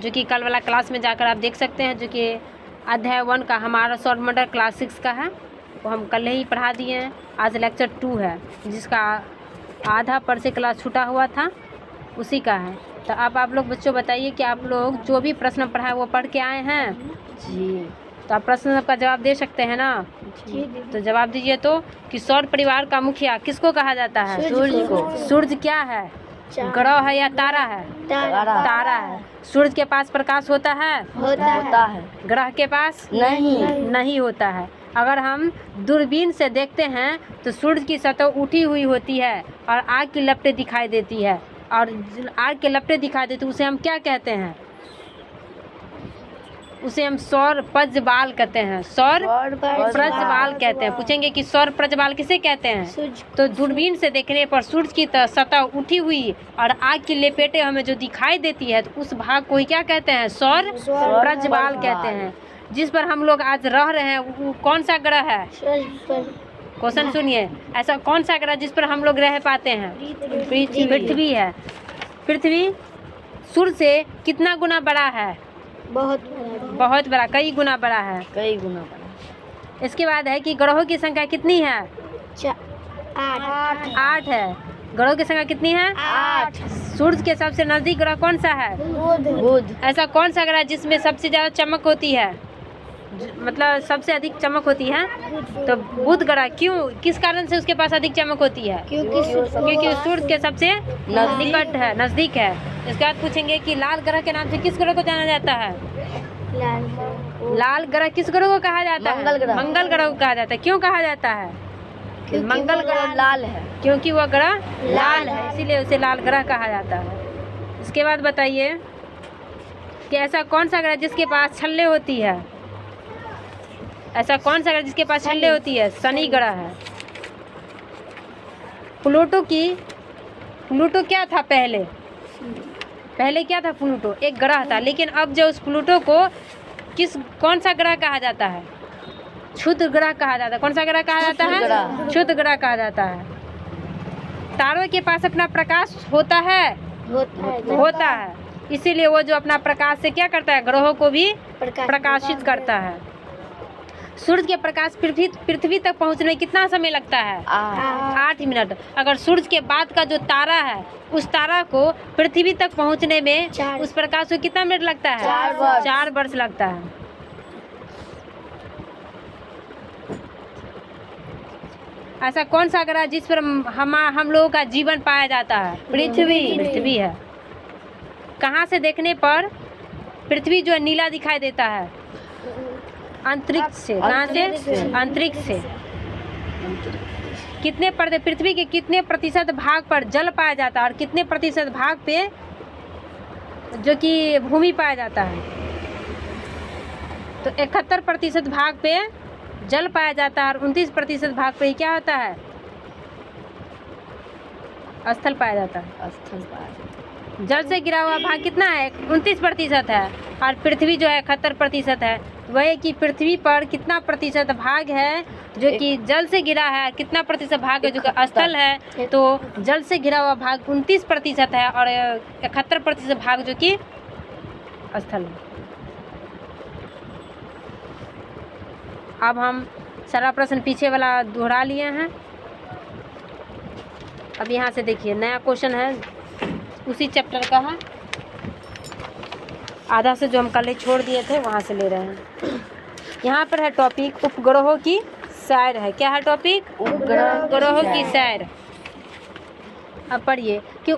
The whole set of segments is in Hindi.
जो कि कल वाला क्लास में जाकर आप देख सकते हैं, जो कि अध्याय 1 का हमारा सौरमंडल क्लास 6 का है, वो हम कल ही पढ़ा दिए हैं। आज लेक्चर 2 है, जिसका आधा पर से क्लास छूटा हुआ था, उसी का है। तो अब आप लोग बच्चों बताइए कि आप लोग जो भी प्रश्न पढ़ा है वो पढ़ के आए हैं जी। तो आप प्रश्न का जवाब दे सकते हैं ना? जी। तो जवाब दीजिए तो कि सौर परिवार का मुखिया किसको कहा जाता है? सूर्य को। सूर्य क्या है? ग्रह है या तारा है? तारा है। सूर्य के पास प्रकाश होता है? होता है। ग्रह के पास नहीं होता है। अगर हम दूरबीन से देखते हैं तो सूर्य की सतह उठी हुई होती है और आग की लपटें दिखाई देती है, और आग के लपटें दिखाई देती, उसे हम क्या कहते हैं? उसे हम सौर प्रज्वाल कहते हैं। सौर प्रज्वाल कहते हैं। पूछेंगे कि सौर प्रज्वाल किसे कहते हैं? तो दूरबीन से देखने पर सूर्य की सतह उठी हुई और आग की लपेटें हमें जो दिखाई देती है, तो उस भाग को ही क्या कहते हैं? सौर प्रज्वाल कहते हैं। जिस पर हम लोग आज रह रहे हैं वो कौन सा ग्रह है? क्वेश्चन सुनिए, ऐसा कौन सा ग्रह जिस पर हम लोग रह पाते हैं? पृथ्वी है। पृथ्वी सूर्य से कितना गुना बड़ा है? बहुत बड़ा, कई गुना बड़ा है। इसके बाद है कि ग्रहों की संख्या कितनी है? 8 है। ग्रहों की संख्या कितनी है? 8। सूर्य के सबसे नजदीक ग्रह कौन सा है? बुध। ऐसा कौन सा ग्रह जिसमें सबसे ज्यादा चमक होती है, मतलब सबसे अधिक चमक होती है? तो बुध ग्रह। क्यों, किस कारण से उसके पास अधिक चमक होती है? क्योंकि सूर्य के सबसे निकट है, नजदीक है। इसके बाद पूछेंगे कि लाल ग्रह के नाम से किस ग्रह को जाना जाता है? लाल ग्रह किस ग्रह को कहा जाता है? मंगल ग्रह को कहा जाता है। क्यों कहा जाता है? मंगल ग्रह लाल है, क्योंकि वह ग्रह लाल है, इसीलिए उसे लाल ग्रह कहा जाता है। इसके बाद बताइए कि ऐसा कौन सा ग्रह जिसके पास छल्ले होती है? ऐसा कौन सा ग्रह जिसके पास छल्ले होती है? शनि ग्रह है। प्लूटो क्या था पहले? क्या था प्लूटो? एक ग्रह था, लेकिन अब जो उस प्लूटो को कौन सा ग्रह कहा जाता है? क्षुद्र ग्रह कहा जाता है। कौन सा ग्रह कहा जाता है? क्षुद्र ग्रह कहा जाता है। तारों के पास अपना प्रकाश होता है, इसीलिए वो जो अपना प्रकाश से क्या करता है? ग्रहों को भी प्रकाशित करता है। सूर्य के प्रकाश पृथ्वी तक पहुंचने में कितना समय लगता है? 8 मिनट। अगर सूर्य के बाद का जो तारा है, उस तारा को पृथ्वी तक पहुंचने में उस प्रकाश को कितना मिनट लगता है? 4 वर्ष लगता है। ऐसा कौन सा ग्रह जिस पर हम लोगों का जीवन पाया जाता है? पृथ्वी है। कहाँ से देखने पर पृथ्वी जो है नीला दिखाई देता है? अंतरिक्ष से। कहाँ से? अंतरिक्ष से। पृथ्वी के कितने प्रतिशत भाग पर जल पाया जाता है और कितने प्रतिशत भाग पे जो कि भूमि पाया जाता है? तो 71% भाग पे जल पाया जाता है और 29% भाग पे क्या होता है? स्थल पाया जाता है। जल से गिरा हुआ भाग कितना है? 29% है, और पृथ्वी जो है 71% है। वह है कि पृथ्वी पर कितना प्रतिशत भाग है जो कि जल से गिरा है, कितना प्रतिशत भाग है जो कि स्थल है? तो जल से घिरा हुआ भाग 29% है और 71% भाग जो कि स्थल है। अब हम सारा प्रश्न पीछे वाला दोहरा लिए हैं। अब यहाँ से देखिए नया क्वेश्चन है, उसी चैप्टर का है, आधा से जो हम कल छोड़ दिए थे वहाँ से ले रहे हैं। यहाँ पर है टॉपिक उपग्रहों की सैर है। क्या है टॉपिक? उपग्रहों की सैर। अब पढ़िए कि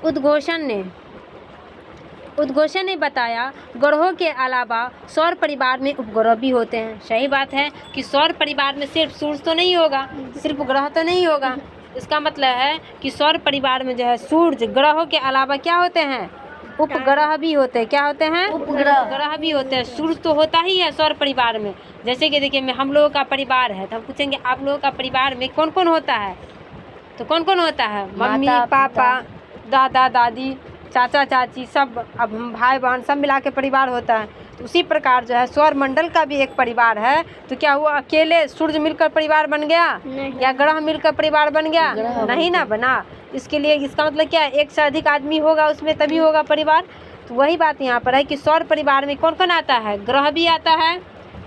उद्घोषण ने बताया ग्रहों के अलावा सौर परिवार में उपग्रह भी होते हैं। सही बात है कि सौर परिवार में सिर्फ सूर्य तो नहीं होगा, सिर्फ ग्रह तो नहीं होगा। इसका मतलब है कि सौर परिवार में जो है सूर्य ग्रहों के अलावा क्या होते हैं? उपग्रह भी होते हैं। क्या होते हैं? उपग्रह भी होते हैं। सूर्य तो होता ही है सौर परिवार में। जैसे कि देखिए हम लोगों का परिवार है, तो हम पूछेंगे आप लोगों का परिवार में कौन कौन होता है? तो कौन कौन होता है? मम्मी पापा, दादा दादी, चाचा चाची, सब, अब हम भाई बहन सब मिला के परिवार होता है। तो उसी प्रकार जो है सौर मंडल का भी एक परिवार है। तो क्या हुआ अकेले सूर्य मिलकर परिवार बन गया? या ग्रह मिलकर परिवार बन गया? नहीं ना बना। इसके लिए इसका मतलब क्या है, एक से अधिक आदमी होगा उसमें तभी होगा परिवार। तो वही बात यहाँ पर है कि सौर परिवार में कौन कौन आता है, ग्रह भी आता है,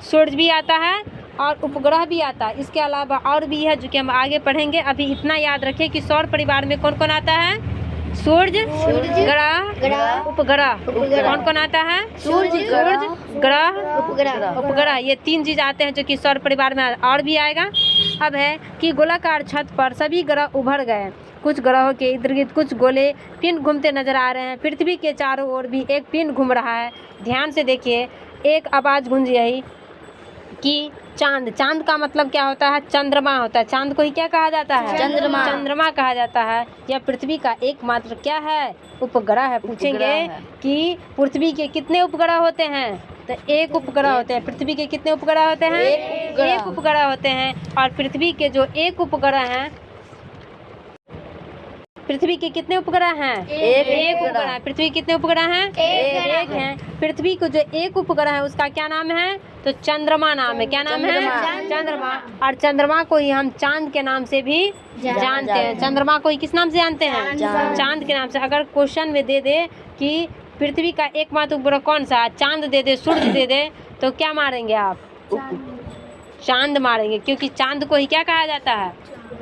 सूर्य भी आता है और उपग्रह भी आता है। इसके अलावा और भी है जो कि हम आगे पढ़ेंगे। अभी इतना याद रखें कि सौर परिवार में कौन कौन आता है, सूर्य, ग्रह, उपग्रह। कौन कौन आता है, सूर्य, ग्रह, उपग्रह। ये 3 चीज़ आते हैं जो कि सौर परिवार में और भी आएगा। अब है कि गोलाकार छत पर सभी ग्रह उभर गए। कुछ ग्रहों के इर्द गिर्द कुछ गोले पिंड घूमते नजर आ रहे हैं। पृथ्वी के चारों ओर भी एक पिंड घूम रहा है। ध्यान से देखिए, एक आवाज़ गूंज रही कि चांद। चांद का मतलब क्या होता है, चंद्रमा होता है। चांद को ही क्या कहा जाता है, चंद्रमा कहा जाता है। यह पृथ्वी का एकमात्र क्या है, उपग्रह है। पूछेंगे कि पृथ्वी के कितने उपग्रह होते हैं, तो एक उपग्रह होते हैं। पृथ्वी के कितने उपग्रह होते हैं, एक उपग्रह होते हैं। और पृथ्वी के जो एक उपग्रह हैं, पृथ्वी के कितने उपग्रह हैं, एक उपग्रह है। पृथ्वी कितने उपग्रह हैं, एक हैं। पृथ्वी को जो एक उपग्रह है उसका क्या नाम है, तो चंद्रमा नाम है। क्या नाम है, चंद्रमा। और चंद्रमा को ही हम चांद के नाम से भी जानते हैं। चंद्रमा को ही किस नाम से जानते हैं, चांद के नाम से। अगर क्वेश्चन में दे दे कि पृथ्वी का एकमात्र उपग्रह कौन सा, चांद दे दे, सूर्य दे दे, तो क्या मारेंगे आप, चांद मारेंगे, क्योंकि चांद को ही क्या कहा जाता है,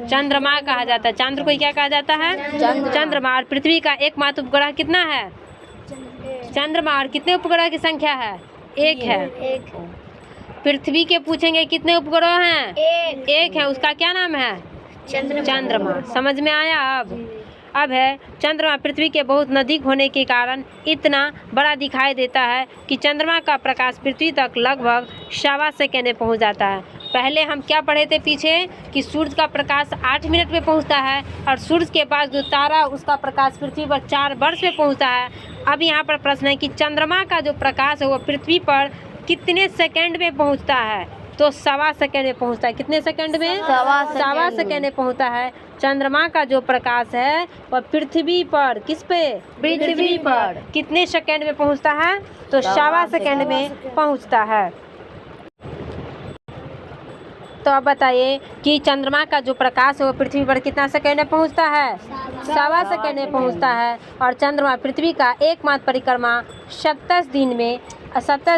चंद्रमा कहा जाता है। चंद्र को ही क्या कहा जाता है, चंद्रमा। और पृथ्वी का एकमात्र उपग्रह कितना है, चंद्रमा। और कितने उपग्रह की संख्या है, एक है। पृथ्वी के पूछेंगे कितने उपग्रह हैं, एक है। उसका क्या नाम है, चंद्रमा। समझ में आया। अब है चंद्रमा पृथ्वी के बहुत नज़दीक होने के कारण इतना बड़ा दिखाई देता है कि चंद्रमा का प्रकाश पृथ्वी तक लगभग 1.25 सेकेंड में पहुँच जाता है। पहले हम क्या पढ़े थे पीछे कि सूर्य का प्रकाश 8 मिनट में पहुंचता है और सूर्य के बाद जो तारा उसका प्रकाश पृथ्वी पर 4 वर्ष में पहुंचता है। अब यहाँ पर प्रश्न है कि चंद्रमा का जो प्रकाश है वो पृथ्वी पर कितने सेकंड में पहुंचता है, तो 1.25 सेकेंड में पहुंचता है। कितने सेकंड में, 1.25 सेकेंड में पहुंचता है। चंद्रमा का जो प्रकाश है वह पृथ्वी पर, किस पे, पृथ्वी पर कितने सेकंड में पहुंचता है, तो 1.25 सेकेंड में पहुंचता है। तो अब बताइए कि चंद्रमा का जो प्रकाश है वो पृथ्वी पर कितना सेकेंड में पहुंचता है, 1.25 सेकेंड में पहुंचता है। और चंद्रमा पृथ्वी का एकमात्र परिक्रमा 27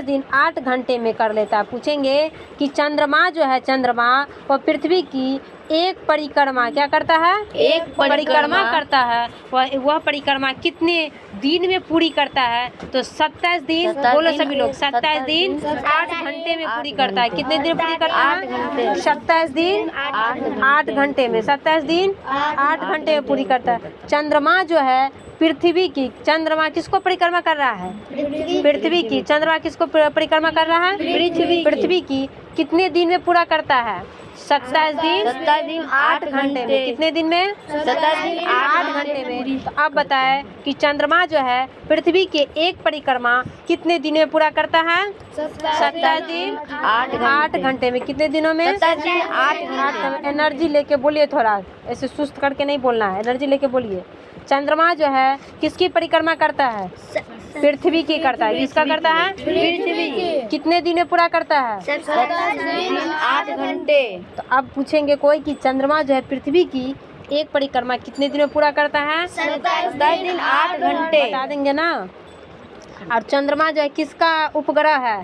दिन 8 घंटे में कर लेता है। पूछेंगे कि चंद्रमा जो है, चंद्रमा वो पृथ्वी की एक परिक्रमा क्या करता है, एक परिक्रमा करता है। वह परिक्रमा कितने दिन में पूरी करता है, तो 27 दिन, बोलो सभी लोग, 27 दिन 8 घंटे में पूरी करता है। कितने दिन पूरी करता है, 27 दिन 8 घंटे में, 27 दिन 8 घंटे में पूरी करता है। चंद्रमा जो है पृथ्वी की, चंद्रमा किसको परिक्रमा कर रहा है, पृथ्वी की। चंद्रमा किसको परिक्रमा कर रहा है, पृथ्वी की। कितने दिन में पूरा करता है, 27 दिन 8 घंटे में। कितने दिन में, 27 दिन 8 घंटे में। तो अब बताएं कि चंद्रमा जो है पृथ्वी के एक परिक्रमा कितने दिन में पूरा करता है, 27 दिन 8 घंटे में। कितने दिनों में, 8 एनर्जी लेके बोलिए, थोड़ा ऐसे सुस्त करके नहीं बोलना है, एनर्जी लेके बोलिए। चंद्रमा जो है किसकी परिक्रमा करता है, पृथ्वी की करता है। किसका करता है, पृथ्वी। कितने दिन में पूरा करता है, 8 घंटे। तो अब पूछेंगे कोई कि चंद्रमा जो है पृथ्वी की एक परिक्रमा कितने दिन में पूरा करता है, 27 दिन 8 घंटे। बता देंगे ना। और चंद्रमा जो है किसका उपग्रह है,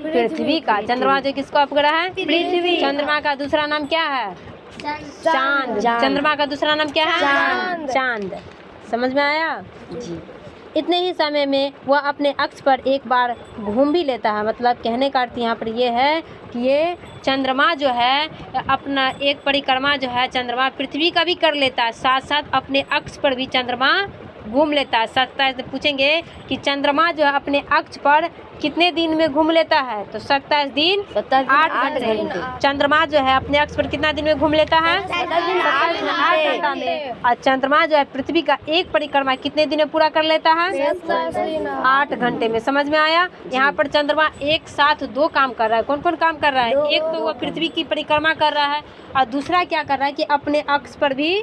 पृथ्वी का। चंद्रमा जो किसका उपग्रह है, पृथ्वी। चंद्रमा का दूसरा नाम क्या है, चांद। चंद्रमा का दूसरा नाम क्या है, चांद। समझ में आया जी। इतने ही समय में वह अपने अक्ष पर एक बार घूम भी लेता है। मतलब कहने का अर्थ यहाँ पर ये है कि ये चंद्रमा जो है अपना एक परिक्रमा जो है चंद्रमा पृथ्वी का भी कर लेता है, साथ साथ अपने अक्ष पर भी चंद्रमा घूम लेता है। 27 पूछेंगे कि चंद्रमा जो है अपने अक्ष पर कितने दिन में घूम लेता है, तो 27 दिन 8 घंटे। चंद्रमा जो है अपने अक्ष पर कितना दिन में घूम लेता है, 27 दिन 8 घंटा में। और चंद्रमा जो है पृथ्वी का एक परिक्रमा कितने दिन में पूरा कर लेता है, 8 घंटे में। समझ में आया। यहाँ पर चंद्रमा एक साथ 2 काम कर रहा है। कौन कौन काम कर रहा है, एक तो वह पृथ्वी की परिक्रमा कर रहा है और दूसरा क्या कर रहा है कि अपने अक्ष पर भी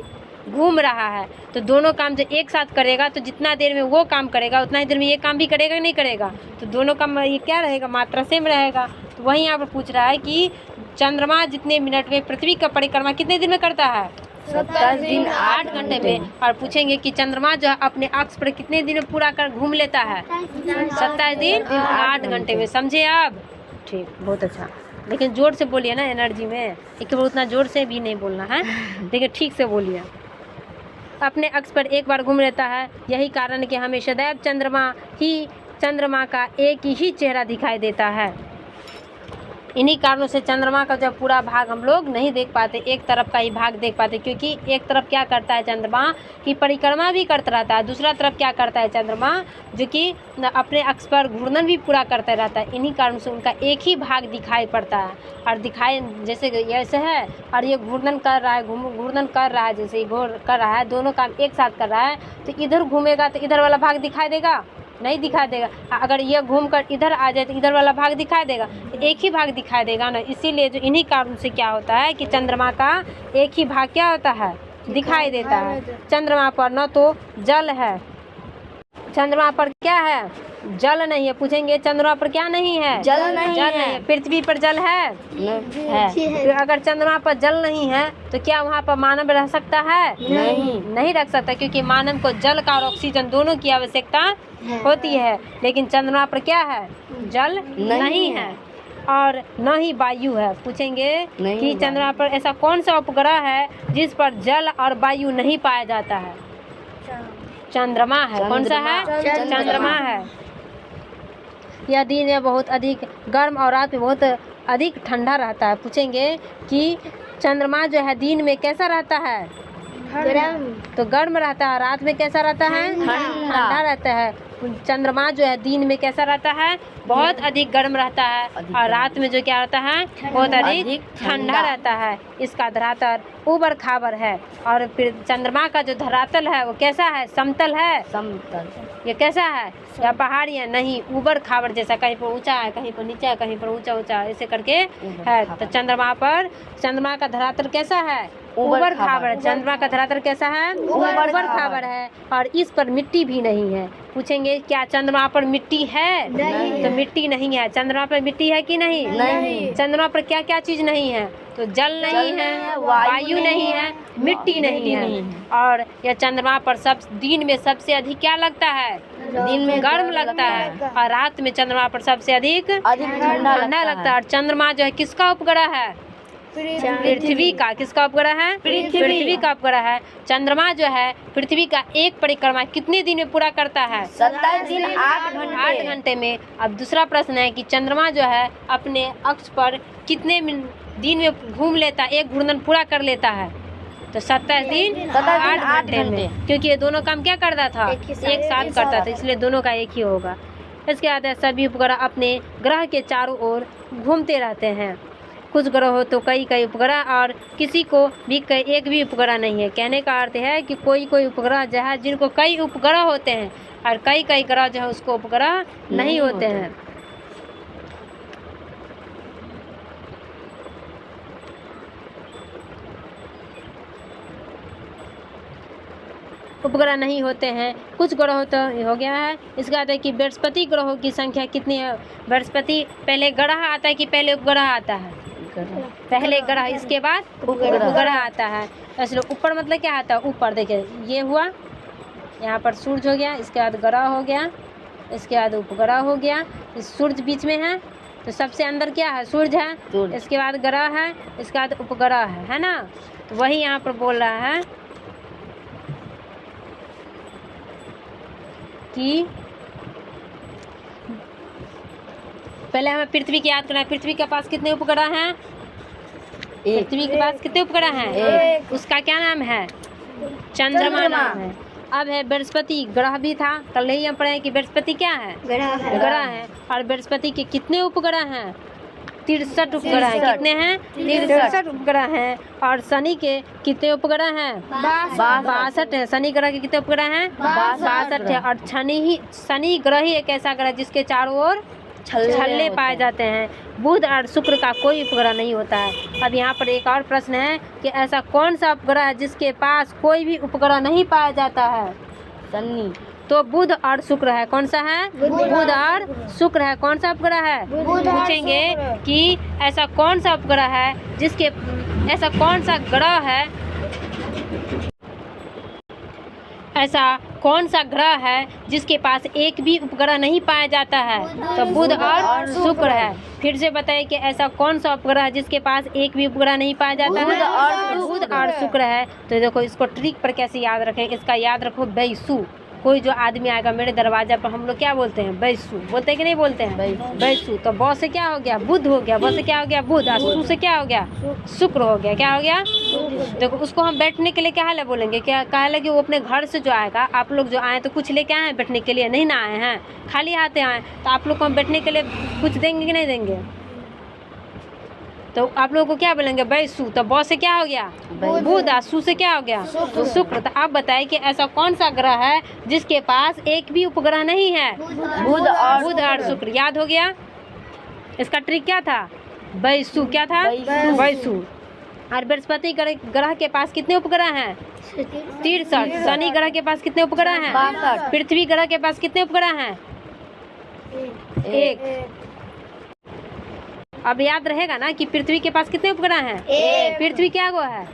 घूम रहा है। तो दोनों काम जो एक साथ करेगा तो जितना देर में वो काम करेगा उतना ही देर में ये काम भी करेगा, नहीं करेगा। तो दोनों काम ये क्या रहेगा, मात्रा सेम रहेगा। तो वही यहाँ पर पूछ रहा है कि चंद्रमा जितने मिनट में पृथ्वी का परिक्रमा कितने दिन में करता है, 27 दिन 8 घंटे में। और पूछेंगे कि चंद्रमा जो है अपने अक्ष पर कितने दिन में पूरा कर घूम लेता है? 27 दिन 8 घंटे में। समझे आप? ठीक, बहुत अच्छा। लेकिन जोर से बोलिए ना, एनर्जी में। एक बार उतना जोर से भी नहीं बोलना है, लेकिन ठीक से बोलिए। अपने अक्ष पर एक बार घूम लेता है, यही कारण है कि हमें सदैव चंद्रमा का एक ही चेहरा दिखाई देता है। इन्हीं कारणों से चंद्रमा का जो पूरा भाग हम लोग नहीं देख पाते, एक तरफ का ही भाग देख पाते, क्योंकि एक तरफ क्या करता है, चंद्रमा की परिक्रमा भी करता रहता है, दूसरा तरफ क्या करता है चंद्रमा, जो कि अपने अक्ष पर घूर्णन भी पूरा करता रहता है। इन्हीं कारणों से उनका एक ही भाग दिखाई पड़ता है। और दिखाई जैसे ऐसे है, और ये घूर्णन कर रहा है, जैसे घूर कर रहा है, दोनों काम एक साथ कर रहा है, तो इधर घूमेगा तो इधर वाला भाग दिखाई देगा? नहीं दिखाई देगा। अगर ये घूमकर इधर आ जाए तो इधर वाला भाग दिखाई देगा? एक ही भाग दिखाई देगा ना। इसीलिए जो इन्हीं कारण से क्या होता है कि चंद्रमा का एक ही भाग क्या होता है, दिखाई देता है। चंद्रमा पर न तो जल है, चंद्रमा पर क्या है, जल नहीं है। पूछेंगे चंद्रमा पर क्या नहीं है? जल नहीं है। पृथ्वी पर जल है? तो अगर चंद्रमा पर जल नहीं है तो क्या वहाँ पर मानव रह सकता है? नहीं रख सकता, क्योंकि मानव को जल का और ऑक्सीजन दोनों की आवश्यकता होती है। लेकिन चंद्रमा पर क्या है? जल नहीं है और न ही वायु है। पूछेंगे कि चंद्रमा पर ऐसा कौन सा उपग्रह है जिस पर जल और वायु नहीं पाया जाता है? चंद्रमा है। कौन सा है? चंद्रमा है। यह दिन में बहुत अधिक गर्म और रात में बहुत अधिक ठंडा रहता है। पूछेंगे कि चंद्रमा जो है दिन में कैसा रहता है? तो गर्म रहता है। रात में कैसा रहता है? ठंडा रहता है। चंद्रमा जो है दिन में कैसा रहता है? बहुत अधिक गर्म रहता है, और रात में जो क्या रहता है? बहुत अधिक ठंडा रहता है। इसका धरातल ऊबड़ खाबड़ है। और फिर चंद्रमा का जो धरातल है वो कैसा है? समतल है। ये कैसा है? या पहाड़ी है? नहीं, ऊबड़ खाबड़ जैसा, कहीं पर ऊंचा है, कहीं पर नीचा है, कहीं पर ऊंचा ऐसे करके है। तो चंद्रमा का धरातल कैसा है? ऊबड़ खाबड़। चंद्रमा का धरातल कैसा है? ऊबड़ खाबड़ है। और इस पर मिट्टी भी नहीं है। पूछेंगे क्या चंद्रमा पर मिट्टी है? तो मिट्टी नहीं है। चंद्रमा पर मिट्टी है कि नहीं? चंद्रमा पर क्या क्या चीज नहीं है? तो जल नहीं है, वायु नहीं है, मिट्टी नहीं है। और यह चंद्रमा पर दिन में सबसे अधिक क्या लगता है? दिन में गर्म लगता है, और रात में चंद्रमा पर सबसे अधिक ठंडा लगता है। और चंद्रमा जो है किसका उपग्रह है? पृथ्वी का। किसका उपग्रह है? पृथ्वी का उपग्रह है। चंद्रमा जो है पृथ्वी का एक परिक्रमा कितने दिन में पूरा करता है? 27 दिन 8 घंटे में। अब दूसरा प्रश्न है कि चंद्रमा जो है अपने अक्ष पर कितने दिन में घूम लेता है, एक घूर्णन पूरा कर लेता है? तो 27 दिन 8 घंटे में, क्योंकि ये दोनों काम क्या करता था? एक साथ करता था, इसलिए दोनों का एक ही होगा। इसके बाद सभी उपग्रह अपने ग्रह के चारों ओर घूमते रहते हैं। कुछ ग्रह हो तो कई उपग्रह, और किसी को भी एक भी उपग्रह नहीं है। कहने का अर्थ है कि कोई उपग्रह जो है जिनको कई उपग्रह होते हैं, और कई ग्रह जो है उसको उपग्रह नहीं होते हैं। उपग्रह नहीं होते हैं, कुछ ग्रह तो हो गया है। इसके बाद है कि बृहस्पति ग्रहों की संख्या कितनी है? बृहस्पति पहले ग्रह आता है कि पहले उपग्रह आता है? पहले ग्रह, इसके बाद उपग्रह आता है। इसलिए ऊपर मतलब क्या आता है? ऊपर। देखिए ये हुआ, यहाँ पर सूर्य हो गया, इसके बाद ग्रह हो गया, इसके बाद उपग्रह हो गया। इस सूर्य बीच में है, तो सबसे अंदर क्या है? सूर्य है। इसके बाद ग्रह है, इसके बाद उपग्रह है ना? तो वही यहाँ पर बोल रहा है कि पहले हमें पृथ्वी की याद करना है। पृथ्वी के पास कितने उपग्रह हैं? पृथ्वी के पास कितने उपग्रह हैं? उसका क्या नाम है? चंद्रमा नाम है। अब है बृहस्पति, ग्रह भी था, कल ही हम पढ़े कि बृहस्पति क्या है? ग्रह है। और बृहस्पति के कितने उपग्रह हैं? 63 उपग्रह हैं। कितने हैं? 63 उपग्रह हैं। और शनि के कितने उपग्रह हैं? 62 है। शनि ग्रह के कितने उपग्रह हैं? 62 है। और शनि ग्रह ही एक ऐसा ग्रह जिसके चारों ओर छल्ले पाए जाते हैं। बुध और शुक्र का कोई उपग्रह नहीं होता है। अब यहाँ पर एक और प्रश्न है कि ऐसा कौन सा उपग्रह है जिसके पास कोई भी उपग्रह नहीं पाया जाता है? शनि। तो बुध और शुक्र है। कौन सा है? बुध और शुक्र है। कौन सा उपग्रह है? पूछेंगे कि ऐसा कौन सा उपग्रह है जिसके, ऐसा कौन सा ग्रह है ऐसा कौन सा ग्रह है जिसके पास एक भी उपग्रह नहीं पाया जाता है? तो बुध और शुक्र है। फिर से बताइए कि ऐसा कौन सा उपग्रह है जिसके पास एक भी उपग्रह नहीं पाया जाता है? बुध और शुक्र है। तो देखो इसको ट्रिक पर कैसे याद रखें, इसका याद रखो बैसु। कोई जो आदमी आएगा मेरे दरवाजा पर, हम लोग क्या बोलते हैं? बैसु बोलते हैं कि नहीं बोलते हैं? बैसु। तो ब से क्या हो गया? बुध हो गया। ब से क्या हो गया? बुध। और सु से क्या हो गया? शुक्र हो गया। क्या हो गया? देखो उसको हम बैठने के लिए क्या हाल बोलेंगे? क्या कहा लगे? वो अपने घर से जो आएगा, आप लोग जो आए तो कुछ लेके आए हैं बैठने के लिए? नहीं ना आए हैं, खाली हाथे आए, तो आप लोग को हम बैठने के लिए कुछ देंगे कि नहीं देंगे? तो आप लोगों को क्या बोलेंगे? बैसु। तो ब से क्या हो गया? बुध। और सु से क्या हो गया? शुक्र। तो आप बताइए कि ऐसा कौन सा ग्रह है जिसके पास एक भी उपग्रह नहीं है? बुध और शुक्र। याद हो गया? इसका ट्रिक क्या था? बैसु। क्या था? बैसु। और बृहस्पति ग्रह के पास कितने उपग्रह हैं? 63। शनि ग्रह के पास कितने उपग्रह हैं? 62। पृथ्वी ग्रह के पास कितने उपग्रह हैं? 1। अब याद रहेगा ना कि पृथ्वी के पास कितने उपग्रह हैं? पृथ्वी क्या गो है?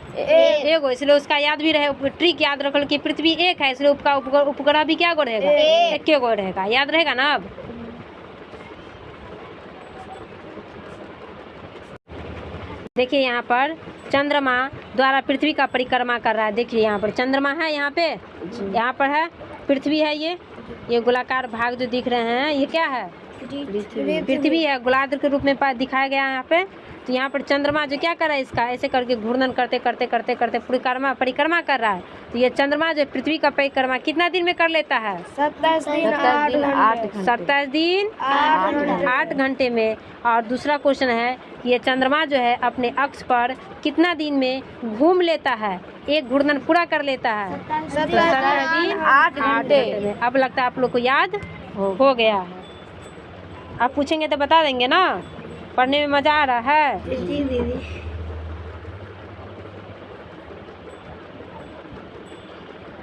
एगो। इसलिए उसका याद भी रहे, ट्रिक याद रखो कि पृथ्वी एक है, इसलिए उसका उपग्रह भी क्या गो रहेगा? एक गो रहेगा। याद रहेगा ना? अब देखिए यहाँ पर चंद्रमा द्वारा पृथ्वी का परिक्रमा कर रहा है। देखिए यहाँ पर चंद्रमा है, यहाँ पे, यहाँ पर है पृथ्वी है। ये गोलाकार भाग जो दिख रहे हैं ये क्या है? पृथ्वी है। गोलार्ध के रूप में दिखाया गया है यहाँ पे। तो यहाँ पर चंद्रमा जो क्या कर रहा है, इसका ऐसे करके घूर्णन करते करते करते करते परिक्रमा कर रहा है। तो ये चंद्रमा जो पृथ्वी का परिक्रमा कितना दिन में कर लेता है? 27 दिन 8 घंटे में। और दूसरा क्वेश्चन है कि ये चंद्रमा जो है अपने अक्ष पर कितना दिन में घूम लेता है? एक घूर्णन पूरा कर लेता है? 17 दिन 8 घंटे में। अब लगता है आप लोग को याद हो गया है। आप पूछेंगे तो बता देंगे ना? पढ़ने में मजा आ रहा है? जी दीदी।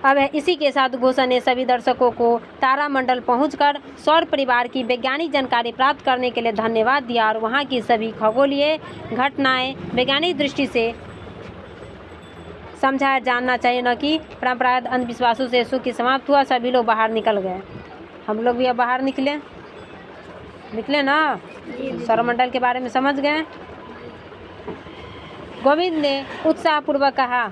अब इसी के साथ घोषणा ने सभी दर्शकों को तारामंडल पहुंचकर सौर परिवार की वैज्ञानिक जानकारी प्राप्त करने के लिए धन्यवाद दिया और वहां की सभी खगोलीय घटनाएं वैज्ञानिक दृष्टि से समझा जानना चाहिए, न कि परंपरागत अंधविश्वासों से सुख की समाप्त हुआ। सभी लोग बाहर निकल गए। हम लोग भी अब बाहर निकले ना? सौरमंडल के बारे में समझ गए। गोविंद ने उत्साहपूर्वक कहा,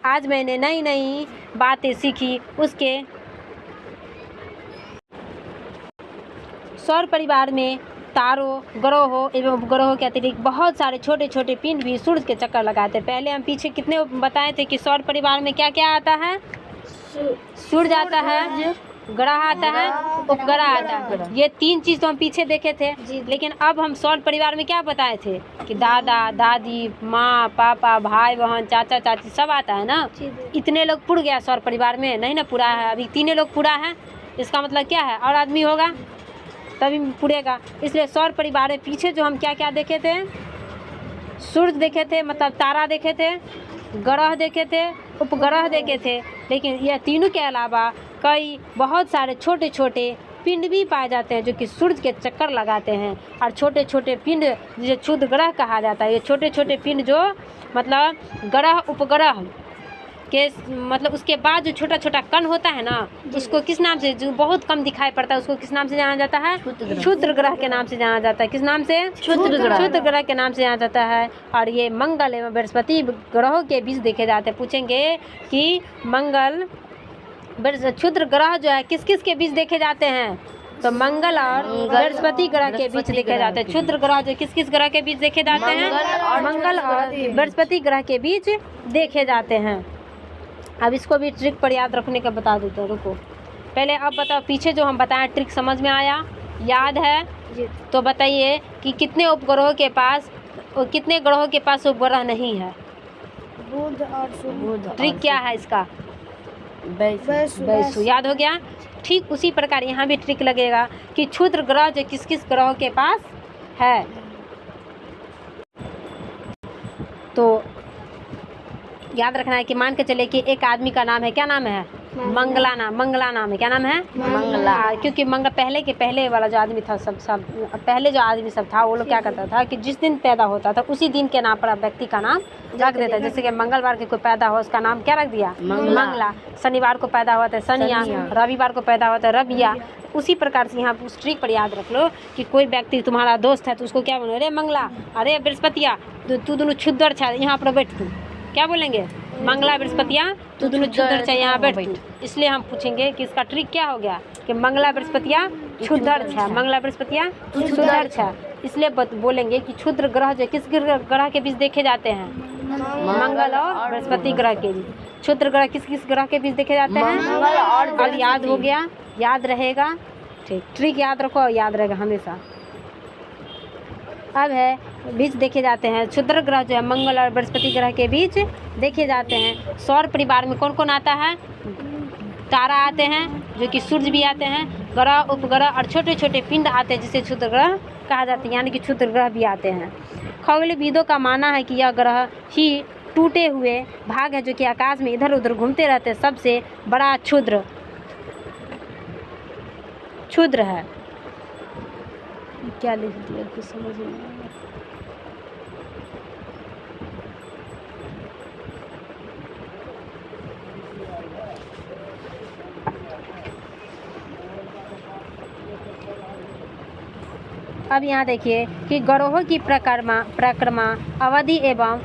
आज मैंने नई नई बातें सीखी। उसके सौर परिवार में तारों, ग्रहों एवं उपग्रहों के अतिरिक्त बहुत सारे छोटे छोटे पिंड भी सूर्य के चक्कर लगाते। पहले हम पीछे कितने बताए थे कि सौर परिवार में क्या क्या आता है? सूर्य आता है, ग्रह आता है, उपग्रह आता है। ये 3 चीज तो हम पीछे देखे थे। लेकिन अब हम सौर परिवार में क्या बताए थे कि दादा दादी, माँ पापा, भाई बहन, चाचा चाची सब आता है ना? इतने लोग पुर गया सौर परिवार में? नहीं ना पूरा है, अभी 3 लोग पूरा है। इसका मतलब क्या है? और आदमी होगा तभी पुरेगा। इसलिए सौर परिवार में पीछे जो हम क्या क्या देखे थे? सूर्य देखे थे, मतलब तारा देखे थे, ग्रह देखे थे, उपग्रह देखे थे। लेकिन यह तीनों के अलावा कई बहुत सारे छोटे छोटे पिंड भी पाए जाते हैं जो कि सूर्य के चक्कर लगाते हैं। और छोटे छोटे पिंड जिसे क्षुद्र ग्रह कहा जाता है। ये छोटे छोटे पिंड जो मतलब ग्रह उपग्रह के मतलब उसके बाद जो छोटा छोटा कण होता है ना, उसको किस नाम से, जो बहुत कम दिखाई पड़ता है, उसको किस नाम से जाना जाता है? क्षुद्र ग्रह के नाम से जाना जाता है। किस नाम से? क्षुद्र ग्रह के नाम से जाना जाता है। और ये मंगल एवं बृहस्पति ग्रहों के बीच देखे जाते हैं। पूछेंगे कि मंगल क्षुद्र ग्रह जो है किस किस के बीच देखे जाते हैं? तो मंगल और बृहस्पति ग्रह के बीच देखे जाते हैं। क्षुद्र ग्रह जो किस किस ग्रह के बीच देखे जाते हैं? मंगल और बृहस्पति ग्रह के बीच देखे जाते हैं। अब इसको भी ट्रिक पर याद रखने का बता देते हैं। रुको पहले अब बताओ, पीछे जो हम बताएं ट्रिक समझ में आया, याद है? तो बताइए कि कितने उपग्रहों के पास और कितने ग्रहों के पास उपग्रह नहीं है? बुध और शुक्र। ट्रिक क्या है इसका? बैसु। याद हो गया? ठीक उसी प्रकार यहाँ भी ट्रिक लगेगा कि क्षुद्र ग्रह जो किस किस ग्रहों के पास है। तो याद रखना है कि मान के चले कि एक आदमी का नाम है, क्या नाम है? मंगला नाम है। क्या नाम है? मंगला। क्योंकि पहले वाला जो आदमी था सब पहले जो आदमी सब था वो लोग क्या करता था कि जिस दिन पैदा होता था उसी दिन के नाम पर व्यक्ति का नाम रख देता। जैसे कि मंगलवार के कोई पैदा हो उसका नाम क्या रख दिया? मंगला। शनिवार को पैदा हुआ था सनिया, रविवार को पैदा हुआ था रबिया। उसी प्रकार से यहाँ उस ट्रिक पर याद रख लो कि कोई व्यक्ति तुम्हारा दोस्त है तो उसको क्या बोलो? अरे मंगला, अरे बृहस्पतिया, तू दोनों क्षुद्र छा, यहाँ पर बैठ तू। क्या बोलेंगे? मंगला बृहस्पतिया, तू दोनों क्षुद्र छा, यहाँ बैठ तू। इसलिए हम पूछेंगे कि इसका ट्रिक क्या हो गया कि मंगला बृहस्पतिया क्षुद्र छा, मंगला बृहस्पतिया क्षुद्र छा। इसलिए बोलेंगे कि क्षुद्र ग्रह जो किस ग्रह के बीच देखे जाते हैं? मंगल और बृहस्पति ग्रह के बीच। क्षुद्र ग्रह किस ग्रह के बीच देखे जाते हैं? अब याद हो गया, याद रहेगा। ठीक, ट्रिक याद रखो और याद रहेगा हमेशा। अब है बीच देखे जाते हैं क्षुद्र ग्रह जो है मंगल और बृहस्पति ग्रह के बीच देखे जाते हैं। सौर परिवार में कौन कौन आता है? तारा आते हैं जो कि सूर्य भी आते हैं, ग्रह उपग्रह और छोटे छोटे पिंड आते हैं जिसे क्षुद्र ग्रह कहा जाता है, यानी कि क्षुद्र ग्रह भी आते हैं। खगोलविदों का मानना है कि यह ग्रह ही टूटे हुए भाग है जो कि आकाश में इधर उधर घूमते रहते हैं। सबसे बड़ा क्षुद्र है। क्या लिख दिया कुछ समझ नहीं आया। अब यहाँ देखिए कि ग्रहों की परिक्रमा अवधि एवं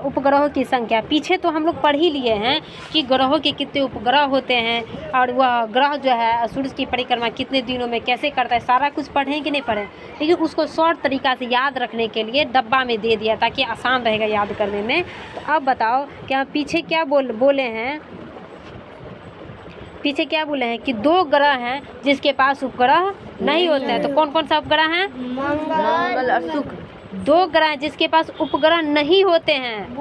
उपग्रहों की संख्या। पीछे तो हम लोग पढ़ ही लिए हैं कि ग्रहों के कितने उपग्रह होते हैं और वह ग्रह जो है सूर्य की परिक्रमा कितने दिनों में कैसे करता है, सारा कुछ पढ़ें कि नहीं पढ़ें। लेकिन उसको शॉर्ट तरीका से याद रखने के लिए डब्बा में दे दिया ताकि आसान रहेगा याद करने में। तो अब बताओ क्या पीछे क्या बोले हैं? पीछे क्या बोले हैं कि दो ग्रह हैं जिसके पास उपग्रह नहीं होते हैं। तो कौन कौन सा उपग्रह हैं? मंगल और शुक्र। दो ग्रह जिसके पास उपग्रह नहीं होते हैं,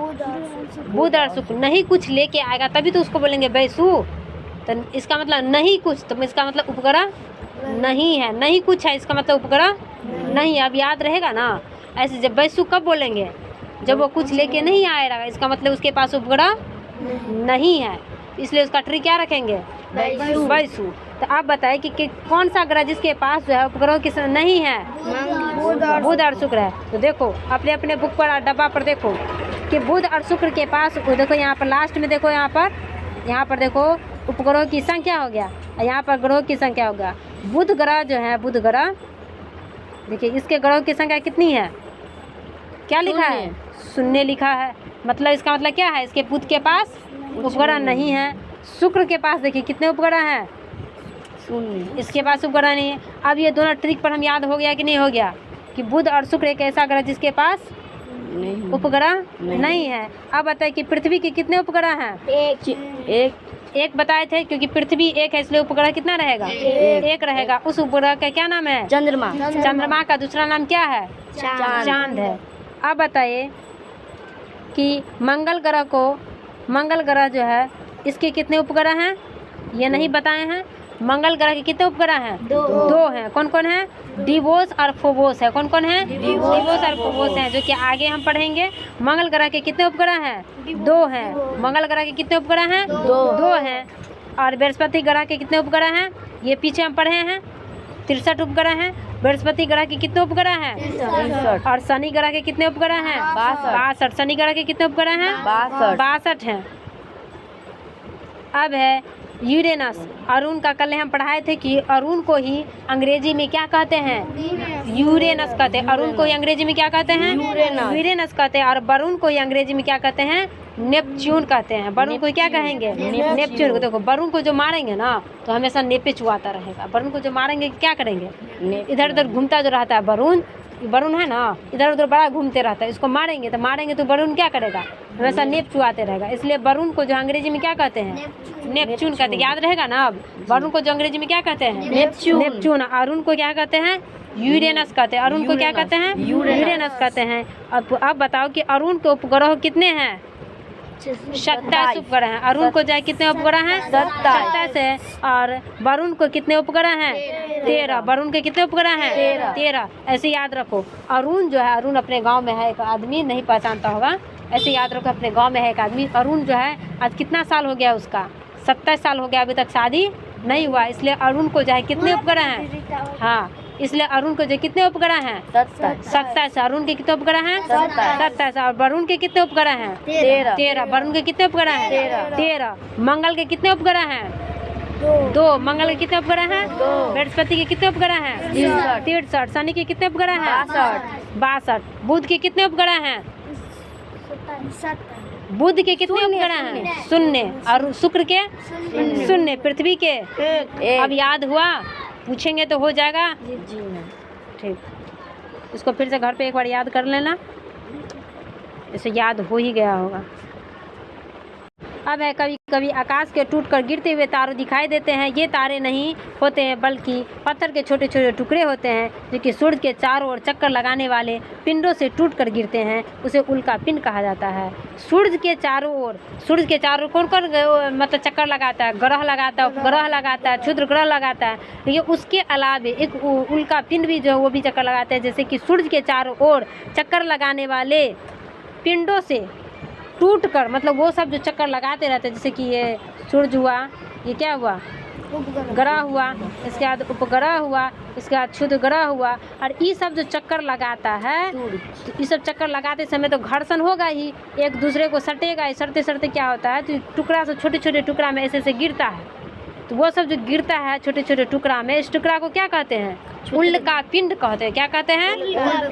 बुध और शुक्र। नहीं कुछ लेके आएगा तभी तो उसको बोलेंगे वैसु। तो इसका मतलब नहीं कुछ, तो इसका मतलब उपग्रह नहीं है। नहीं कुछ है इसका मतलब उपग्रह नहीं है। अब याद रहेगा ना। ऐसे जब वैसु कब बोलेंगे? जब वो कुछ लेके नहीं आएगा, इसका मतलब उसके पास उपग्रह नहीं है। इसलिए उसका ट्रिक क्या रखेंगे? वैसु। तो आप बताएं कि कौन सा ग्रह जिसके पास जो है उपग्रह की नहीं है? बुध और शुक्र है। तो देखो अपने अपने बुक पर डब्बा पर देखो कि बुध और शुक्र के पास, देखो यहाँ पर लास्ट में देखो, यहाँ पर देखो उपग्रहों की संख्या हो गया, यहाँ पर ग्रहों की संख्या हो गया। बुध ग्रह जो है, बुध ग्रह देखिए इसके ग्रहों की संख्या कितनी है? क्या लिखा है? शून्य लिखा है। मतलब इसका मतलब क्या है? इसके बुध के पास उपग्रह नहीं है। शुक्र के पास देखिए कितने उपग्रह हैं? शून्य। इसके पास उपग्रह नहीं है। अब ये दोनों ट्रिक पर हम याद हो गया कि नहीं हो गया कि बुध और शुक्र एक ऐसा ग्रह जिसके पास उपग्रह नहीं है। अब बताए कि पृथ्वी के कितने उपग्रह हैं? एक बताए थे, क्योंकि पृथ्वी एक है इसलिए उपग्रह कितना रहेगा? एक रहेगा। उस उपग्रह का क्या नाम है? चंद्रमा। चंद्रमा का दूसरा नाम क्या है? चांद है। अब बताइए कि मंगल ग्रह जो है इसके कितने उपग्रह हैं? ये नहीं बताए हैं। मंगल ग्रह के कितने उपग्रह हैं? दो हैं। कौन कौन है? डिवोस और फोबोस है। कौन कौन है? डिवोस और फोबोस हैं, जो कि आगे हम पढ़ेंगे। मंगल ग्रह के कितने उपग्रह हैं? दो हैं। मंगल ग्रह के कितने उपग्रह हैं? दो हैं। और बृहस्पति ग्रह के कितने उपग्रह हैं? ये पीछे हम पढ़े हैं 63 उपग्रह हैं। बृहस्पति ग्रह के कितने उपग्रह हैं? 63। और शनि ग्रह के कितने उपग्रह हैं? 62। शनि ग्रह के कितने उपग्रह हैं? 62 हैं। अब है यूरेनस। अरुण का कल हम पढ़ाए थे कि अरुण को ही अंग्रेजी में क्या कहते हैं? यूरेनस कहते हैं। अरुण को ही अंग्रेजी में क्या कहते हैं? यूरेनस कहते हैं। और वरुण को ही अंग्रेजी में क्या कहते हैं? नेपच्यून कहते हैं। वरुण को क्या कहेंगे? नेपच्यून को। देखो वरुण को जो मारेंगे ना तो हमेशा नेपे चुआता रहेगा। वरुण को जो मारेंगे क्या करेंगे? इधर उधर घूमता जो रहता है वरुण है ना, इधर उधर बड़ा घूमते रहता है। इसको मारेंगे तो वरुण क्या करेगा? हमेशा नेप चुआते रहेगा। इसलिए वरुण को जो अंग्रेजी में क्या कहते हैं? नेपच्यून कहते हैं। याद रहेगा ना। अब वरुण को जो अंग्रेजी में क्या कहते हैं? नेपच्यून। अरुण को क्या कहते हैं? यूरेनस कहते हैं। अरुण को क्या कहते हैं? यूरेनस कहते हैं। अब बताओ कि अरुण के उपग्रह कितने हैं? 27 उपग्रह हैं। अरुण को जाए कितने उपग्रह हैं? 27 है। और वरुण को कितने उपग्रह हैं? 13। वरुण के कितने उपग्रह हैं? 13। ऐसे याद रखो। अरुण जो है, अरुण अपने गांव में है एक आदमी, नहीं पहचानता होगा, ऐसे याद रखो अपने गांव में है एक आदमी। अरुण जो है आज कितना साल हो गया उसका? 27 साल हो गया, अभी तक शादी नहीं हुआ, इसलिए अरुण को जो है कितने उपग्रह हैं? हाँ, इसलिए अरुण को जो कितने उपग्रह हैं? 27। अरुण के कितने उपग्रह हैं? 27। और वरुण के कितने उपग्रह हैं? 13। वरुण के कितने उपग्रह हैं? 13। मंगल के कितने उपग्रह हैं? 2। मंगल के कितने उपग्रह हैं? 2। बृहस्पति के कितने उपग्रह हैं? 63। शनि के कितने उपग्रह हैं? 62। बुध के कितने उपग्रह हैं? बुध के कितने उपग्रह हैं? 0। और शुक्र के 0। पृथ्वी के अब याद हुआ? पूछेंगे तो हो जाएगा। ठीक, इसको फिर से घर पे एक बार याद कर लेना, इसे याद हो ही गया होगा। अब है कभी कभी आकाश के टूटकर गिरते हुए तारे दिखाई देते हैं। ये तारे नहीं होते हैं बल्कि पत्थर के छोटे छोटे टुकड़े होते हैं जो कि सूर्य के चारों ओर चक्कर लगाने वाले पिंडों से टूटकर गिरते हैं। उसे उल्का पिंड कहा जाता है। सूर्य के चारों ओर कौन कौन मतलब चक्कर लगाता है? ग्रह लगाता है, उपग्रह लगाता है, क्षुद्र ग्रह लगाता है। लेकिन उसके अलावे एक उल्का पिंड भी जो है वो भी चक्कर लगाता है। जैसे कि सूर्य के चारों ओर चक्कर लगाने वाले पिंडों से टूटकर, मतलब वो सब जो चक्कर लगाते रहते हैं, जैसे कि ये सूर्य हुआ, ये क्या हुआ? ग्रह हुआ, इसके बाद उपग्रह हुआ, इसके बाद क्षुद्र ग्रह हुआ, और ये सब जो चक्कर लगाता है, तो ये सब चक्कर लगाते समय तो घर्षण होगा ही, एक दूसरे को सटेगा। सटते सटते क्या होता है, तो टुकड़ा से छोटे छोटे टुकड़ा में ऐसे ऐसे गिरता है। तो वो सब जो गिरता है छोटे छोटे टुकड़ा में, इस टुकड़ा को क्या कहते हैं? उल्का पिंड कहते हैं। क्या कहते हैं?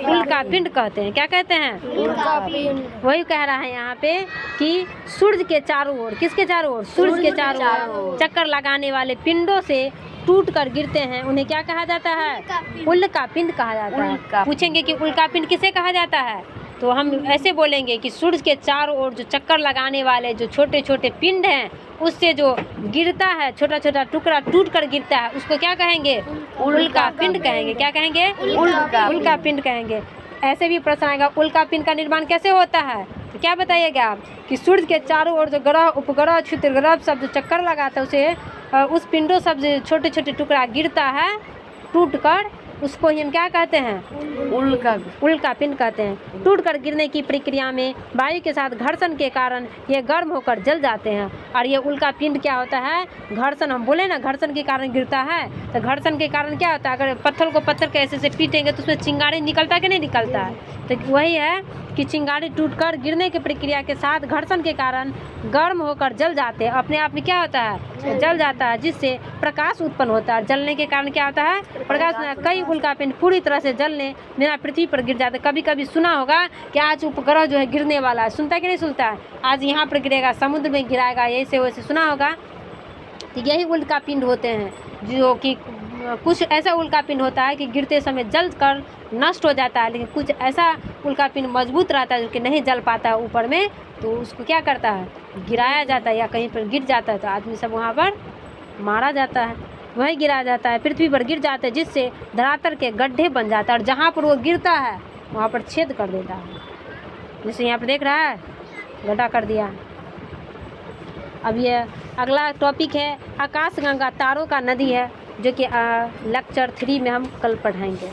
उल्का पिंड कहते हैं। क्या कहते हैं? वही कह रहा है यहाँ पे कि सूर्य के चारों ओर, किसके चारों ओर? सूर्य के चारों ओर चक्कर लगाने वाले पिंडों से टूट कर गिरते हैं, उन्हें क्या कहा जाता है? उल्का पिंड कहा जाता है। पूछेंगे कि उल्का पिंड किसे कहा जाता है, तो हम ऐसे बोलेंगे कि सूर्य के चारों ओर जो चक्कर लगाने वाले जो छोटे छोटे पिंड हैं, उससे जो गिरता है छोटा छोटा टुकड़ा टूट कर गिरता है, उसको क्या कहेंगे? उल्का पिंड कहेंगे। क्या कहेंगे? उल्का पिंड कहेंगे। ऐसे भी प्रश्न आएगा, उल्का पिंड का निर्माण कैसे होता है? तो क्या बताइएगा आप कि सूर्य के चारों ओर जो ग्रह, उपग्रह, क्षुद्र ग्रह सब जो चक्कर लगाता है, उसे उस पिंडों सब जो छोटे छोटे टुकड़ा गिरता है टूट कर, उसको ही हम क्या कहते हैं? उल्का पिंड कहते हैं। टूटकर गिरने की प्रक्रिया में वायु के साथ घर्षण के कारण ये गर्म होकर जल जाते हैं। और ये उल्का पिंड क्या होता है? घर्षण, हम बोले ना घर्षण के कारण गिरता है, तो घर्षण के कारण क्या होता है? अगर पत्थर को पत्थर के ऐसे से पीटेंगे तो उसमें चिंगारी निकलता है कि नहीं निकलता है? तो वही है कि चिंगारी टूटकर गिरने की प्रक्रिया के साथ घर्षण के कारण गर्म होकर जल जाते हैं। अपने आप में क्या होता है? जल जाता है, जिससे प्रकाश उत्पन्न होता है। जलने के कारण क्या होता है? प्रकाश। कई उल्का पिंड पूरी तरह से जलने बिना पृथ्वी पर गिर जाते। कभी कभी सुना होगा कि आज उपग्रह जो है गिरने वाला है, सुनता है कि नहीं सुनता है? आज यहाँ पर गिरेगा, समुद्र में गिराएगा, ऐसे वैसे सुना होगा। तो यही उल्का पिंड होते हैं, जो कि कुछ ऐसा उल्का पिंड होता है कि गिरते समय जल कर नष्ट हो जाता है, लेकिन कुछ ऐसा उल्का पिंड मजबूत रहता है जो कि नहीं जल पाता है ऊपर में, तो उसको क्या करता है? गिराया जाता है, या कहीं पर गिर जाता है तो आदमी सब वहाँ पर मारा जाता है, वहीं गिराया जाता है, पृथ्वी पर गिर जाते हैं, जिससे धरातल के गड्ढे बन जाता है, और जहाँ पर वो गिरता है वहाँ पर छेद कर देता है। जैसे यहाँ पर देख रहा है, गड्ढा कर दिया। अब ये अगला टॉपिक है आकाशगंगा, तारों का नदी है, जो कि लेक्चर 3 में हम कल पढ़ाएंगे।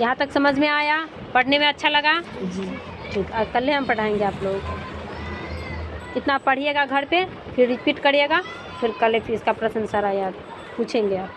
यहाँ तक समझ में आया? पढ़ने में अच्छा लगा जी? ठीक, कल हम पढ़ाएंगे आप लोगों को। इतना पढ़िएगा घर पे, फिर रिपीट करिएगा, फिर कल फिर इसका प्रश्न सारा याद पूछेंगे आप।